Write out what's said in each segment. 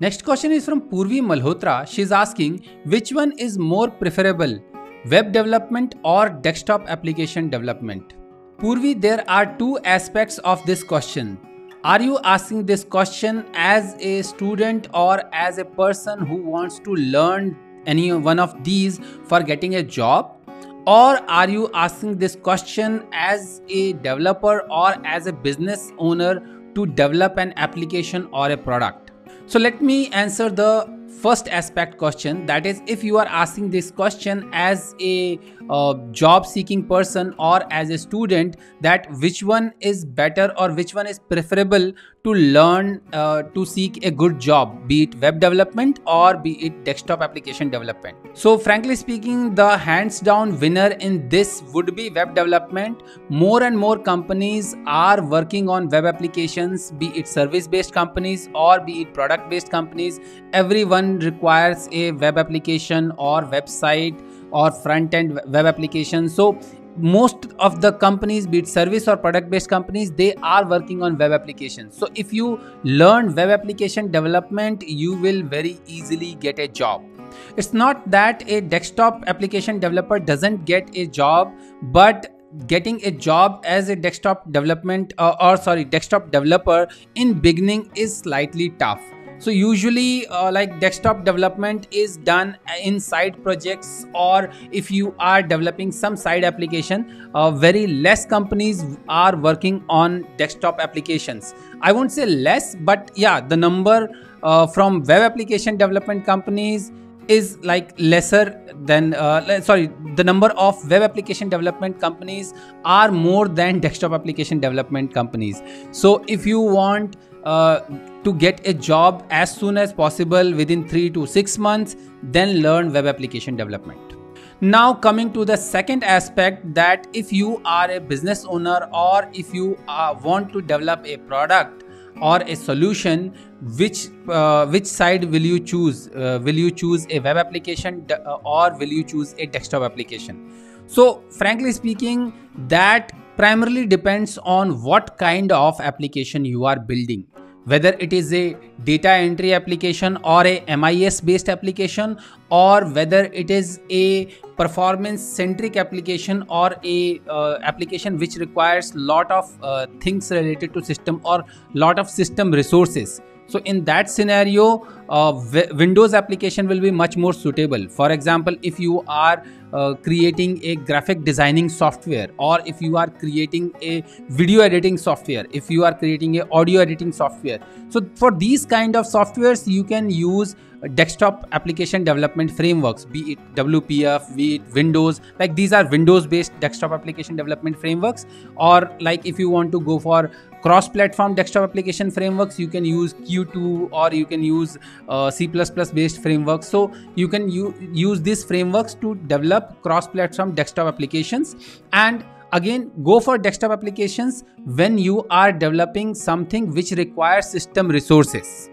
Next question is from Purvi Malhotra. She's asking, which one is more preferable, web development or desktop application development? Purvi, there are two aspects of this question. Are you asking this question as a student or as a person who wants to learn any one of these for getting a job? Or are you asking this question as a developer or as a business owner to develop an application or a product? So let me answer the first aspect question, that is, if you are asking this question as a job seeking person or as a student, that which one is better or which one is preferable to learn to seek a good job, be it web development or be it desktop application development. So frankly speaking, the hands down winner in this would be web development. More and more companies are working on web applications, be it service based companies or be it product based companies. Everyone requires a web application or website or front end web application. So most of the companies, be it service or product based companies, they are working on web applications. So if you learn web application development, you will very easily get a job. It's not that a desktop application developer doesn't get a job, but getting a job as a desktop development desktop developer in beginning is slightly tough. So usually like desktop development is done in side projects, or if you are developing some side application, very less companies are working on desktop applications. I won't say less, but yeah, the number from web application development companies is like lesser than the number of web application development companies are more than desktop application development companies. So if you want to get a job as soon as possible within 3 to 6 months, then learn web application development. Now coming to the second aspect, that if you are a business owner or if you want to develop a product or a solution, which side will you choose? Will you choose a web application or will you choose a desktop application? So frankly speaking, that primarily depends on what kind of application you are building, whether it is a data entry application or a MIS based application, or whether it is a performance centric application or a application which requires lot of things related to system or lot of system resources. So in that scenario, Windows application will be much more suitable. For example, if you are creating a graphic designing software, or if you are creating a video editing software, if you are creating a audio editing software, so for these kind of softwares you can use desktop application development frameworks, be it WPF, be it Windows, like these are Windows based desktop application development frameworks. Or like if you want to go for cross-platform desktop application frameworks, you can use Q2 or you can use C++ based frameworks. So you can use these frameworks to develop cross-platform desktop applications. And again, go for desktop applications when you are developing something which requires system resources.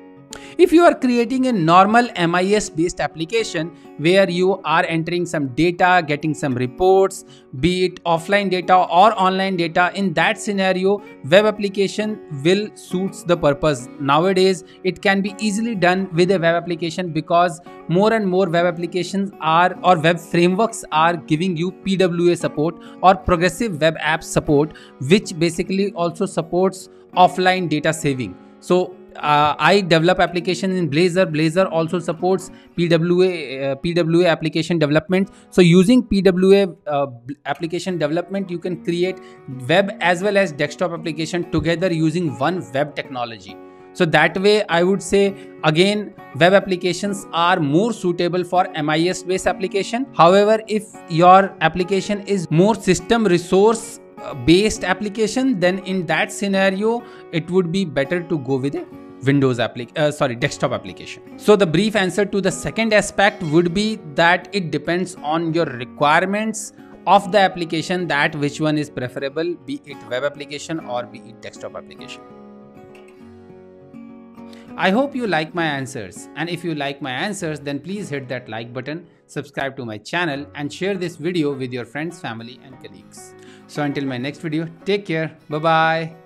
If you are creating a normal MIS based application where you are entering some data, getting some reports, be it offline data or online data, in that scenario, web application will suits the purpose. Nowadays, it can be easily done with a web application because more and more web applications are, or web frameworks are giving you PWA support or progressive web app support, which basically also supports offline data saving. So I develop application in Blazor. Blazor also supports PWA application development. So using PWA application development, you can create web as well as desktop application together using one web technology. So that way, I would say again, web applications are more suitable for MIS based application. However, if your application is more system resource based application, then in that scenario, it would be better to go with a Windows desktop application. So the brief answer to the second aspect would be that it depends on your requirements of the application, that which one is preferable, be it web application or be it desktop application. I hope you like my answers, and if you like my answers, then please hit that like button, subscribe to my channel and share this video with your friends, family and colleagues. So until my next video, take care. Bye bye.